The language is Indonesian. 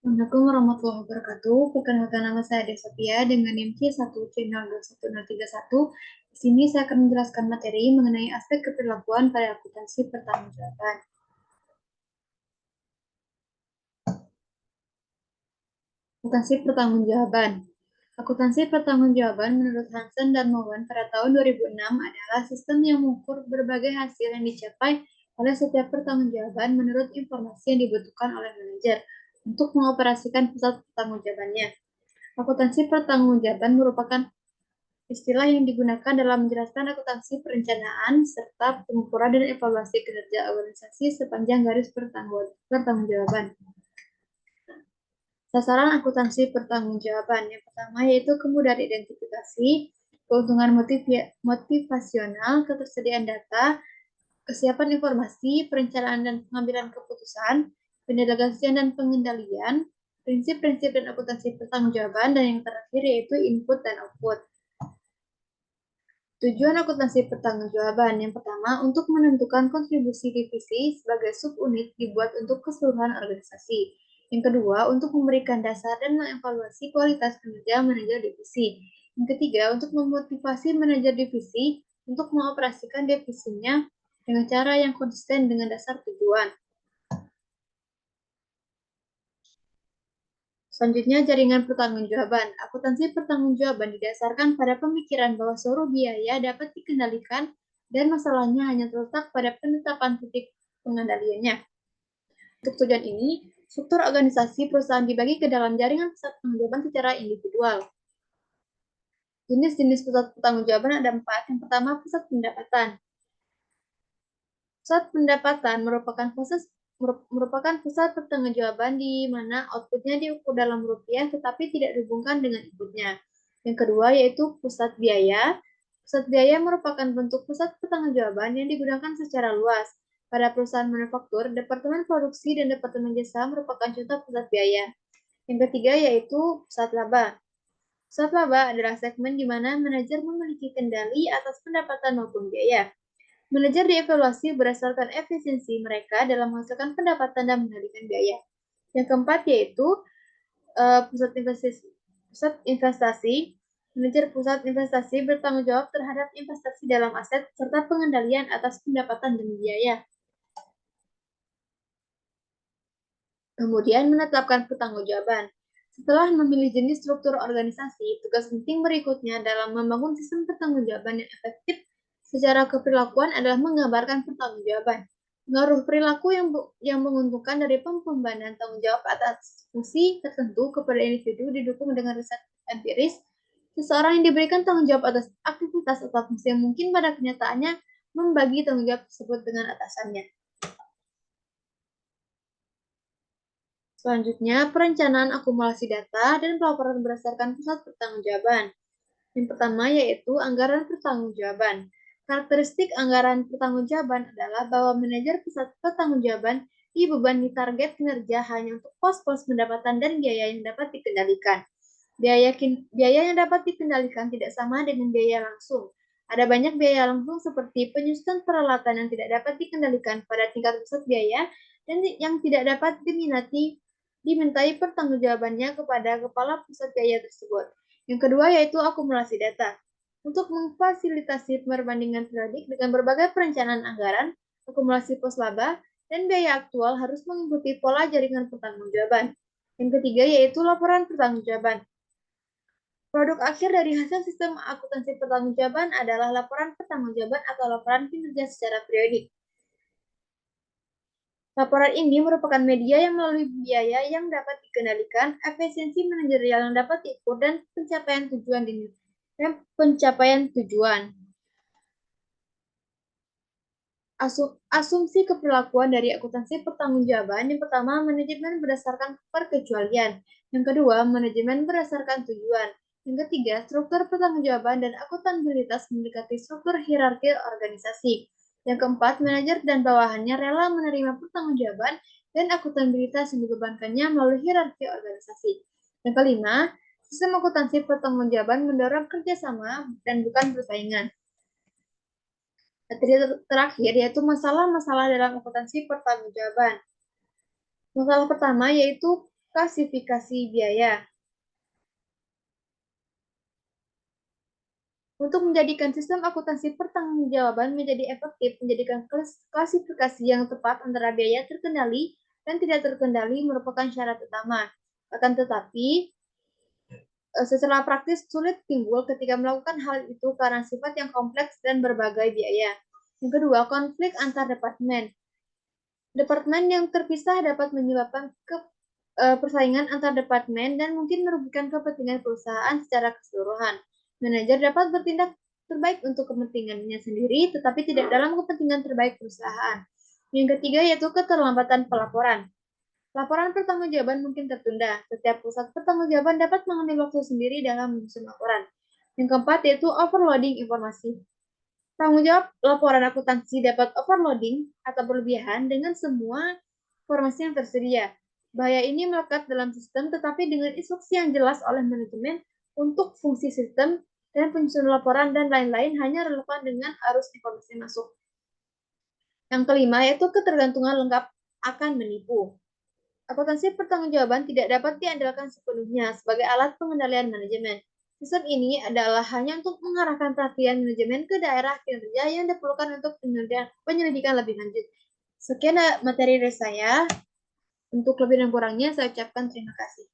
Assalamualaikum warahmatullahi wabarakatuh. Perkenalkan nama saya Desopia dengan NIM C1C021031. Di sini saya akan menjelaskan materi mengenai aspek keperlakuan pada akuntansi pertanggungjawaban. Akuntansi pertanggungjawaban. Akuntansi pertanggungjawaban menurut Hansen dan Mowen pada tahun 2006 adalah sistem yang mengukur berbagai hasil yang dicapai oleh setiap pertanggungjawaban menurut informasi yang dibutuhkan oleh manajer untuk mengoperasikan pusat pertanggungjawabannya. Akuntansi pertanggungjawaban merupakan istilah yang digunakan dalam menjelaskan akuntansi perencanaan serta pengukuran dan evaluasi kinerja organisasi sepanjang garis pertanggungjawaban. Sasaran akuntansi pertanggungjawaban yang pertama yaitu kemudahan identifikasi, keuntungan motivasional, ketersediaan data, kesiapan informasi, perencanaan dan pengambilan keputusan, pendelegasian dan pengendalian, prinsip-prinsip dan akuntansi pertanggungjawaban, dan yang terakhir yaitu input dan output. Tujuan akuntansi pertanggungjawaban yang pertama untuk menentukan kontribusi divisi sebagai subunit dibuat untuk keseluruhan organisasi. Yang kedua untuk memberikan dasar dan mengevaluasi kualitas kinerja manajer divisi. Yang ketiga untuk memotivasi manajer divisi untuk mengoperasikan divisinya dengan cara yang konsisten dengan dasar tujuan. Selanjutnya, jaringan pertanggungjawaban. Akuntansi pertanggungjawaban didasarkan pada pemikiran bahwa seluruh biaya dapat dikendalikan dan masalahnya hanya terletak pada penetapan titik pengendaliannya. Untuk tujuan ini, struktur organisasi perusahaan dibagi ke dalam jaringan pusat pertanggungjawaban secara individual. Jenis-jenis pusat pertanggungjawaban ada 4. Yang pertama, pusat pendapatan. Pusat pendapatan merupakan pusat pertanggungjawaban di mana outputnya diukur dalam rupiah tetapi tidak dihubungkan dengan inputnya. Yang kedua yaitu pusat biaya. Pusat biaya merupakan bentuk pusat pertanggungjawaban yang digunakan secara luas. Pada perusahaan manufaktur, Departemen Produksi dan Departemen Jasa merupakan contoh pusat biaya. Yang ketiga yaitu pusat laba. Pusat laba adalah segmen di mana manajer memiliki kendali atas pendapatan maupun biaya. Manajer dievaluasi berdasarkan efisiensi mereka dalam menghasilkan pendapatan dan mengendalikan biaya. Yang keempat yaitu pusat investasi. Manajer pusat investasi bertanggung jawab terhadap investasi dalam aset serta pengendalian atas pendapatan dan biaya. Kemudian menetapkan pertanggungjawaban. Setelah memilih jenis struktur organisasi, tugas penting berikutnya dalam membangun sistem pertanggungjawaban yang efektif secara keperlakuan adalah menggambarkan pertanggungjawaban. Pengaruh perilaku yang menguntungkan dari pembebanan tanggung jawab atas fungsi tertentu kepada individu didukung dengan riset empiris. Seseorang yang diberikan tanggung jawab atas aktivitas atau fungsi yang mungkin pada kenyataannya membagi tanggung jawab tersebut dengan atasannya. Selanjutnya, perencanaan akumulasi data dan pelaporan berdasarkan pusat pertanggungjawaban. Yang pertama yaitu anggaran pertanggungjawaban. Karakteristik anggaran pertanggungjawaban adalah bahwa manajer pusat pertanggungjawaban dibebani target kinerja hanya untuk pos-pos pendapatan dan biaya yang dapat dikendalikan. Biaya yang dapat dikendalikan tidak sama dengan biaya langsung. Ada banyak biaya langsung seperti penyusunan peralatan yang tidak dapat dikendalikan pada tingkat pusat biaya dan yang tidak dapat dimintai pertanggungjawabannya kepada kepala pusat biaya tersebut. Yang kedua yaitu akumulasi data. Untuk memfasilitasi perbandingan periodik dengan berbagai perencanaan anggaran, akumulasi pos laba, dan biaya aktual harus mengikuti pola jaringan pertanggungjawaban. Yang ketiga yaitu laporan pertanggungjawaban. Produk akhir dari hasil sistem akuntansi pertanggungjawaban adalah laporan pertanggungjawaban atau laporan kinerja secara periodik. Laporan ini merupakan media yang melalui biaya yang dapat dikendalikan, efisiensi manajerial yang dapat diukur, dan pencapaian tujuan. Asumsi keperlakuan dari akuntansi pertanggungjawaban. Yang pertama, manajemen berdasarkan perkecualian. Yang kedua, manajemen berdasarkan tujuan. Yang ketiga, struktur pertanggungjawaban dan akuntabilitas mendekati struktur hierarki organisasi. Yang keempat, manajer dan bawahannya rela menerima pertanggungjawaban dan akuntabilitas yang dibebankannya melalui hierarki organisasi. Yang kelima, sistem akuntansi pertanggungjawaban mendorong kerjasama dan bukan persaingan. Materi terakhir yaitu masalah-masalah dalam akuntansi pertanggungjawaban. Masalah pertama yaitu klasifikasi biaya. Untuk menjadikan sistem akuntansi pertanggungjawaban menjadi efektif, menjadikan klasifikasi yang tepat antara biaya terkendali dan tidak terkendali merupakan syarat utama. Akan tetapi, secara praktis sulit timbul ketika melakukan hal itu karena sifat yang kompleks dan berbagai biaya. Yang kedua, konflik antar departemen. Departemen yang terpisah dapat menyebabkan persaingan antar departemen dan mungkin merugikan kepentingan perusahaan secara keseluruhan. Manajer dapat bertindak terbaik untuk kepentingannya sendiri, tetapi tidak dalam kepentingan terbaik perusahaan. Yang ketiga yaitu keterlambatan pelaporan. Laporan pertanggungjawaban mungkin tertunda. Setiap pusat pertanggungjawaban dapat mengambil waktu sendiri dalam menyusun laporan. Yang keempat yaitu overloading informasi. Tanggung jawab laporan akuntansi dapat overloading atau berlebihan dengan semua informasi yang tersedia. Bahaya ini melekat dalam sistem tetapi dengan instruksi yang jelas oleh manajemen untuk fungsi sistem dan penyusunan laporan dan lain-lain hanya relevan dengan arus informasi masuk. Yang kelima yaitu ketergantungan lengkap akan menipu. Akuntansi pertanggungjawaban tidak dapat diandalkan sepenuhnya sebagai alat pengendalian manajemen. Sistem ini adalah hanya untuk mengarahkan perhatian manajemen ke daerah kinerja yang diperlukan untuk penyelidikan lebih lanjut. Sekian materi dari saya. Untuk lebih dan kurangnya, saya ucapkan terima kasih.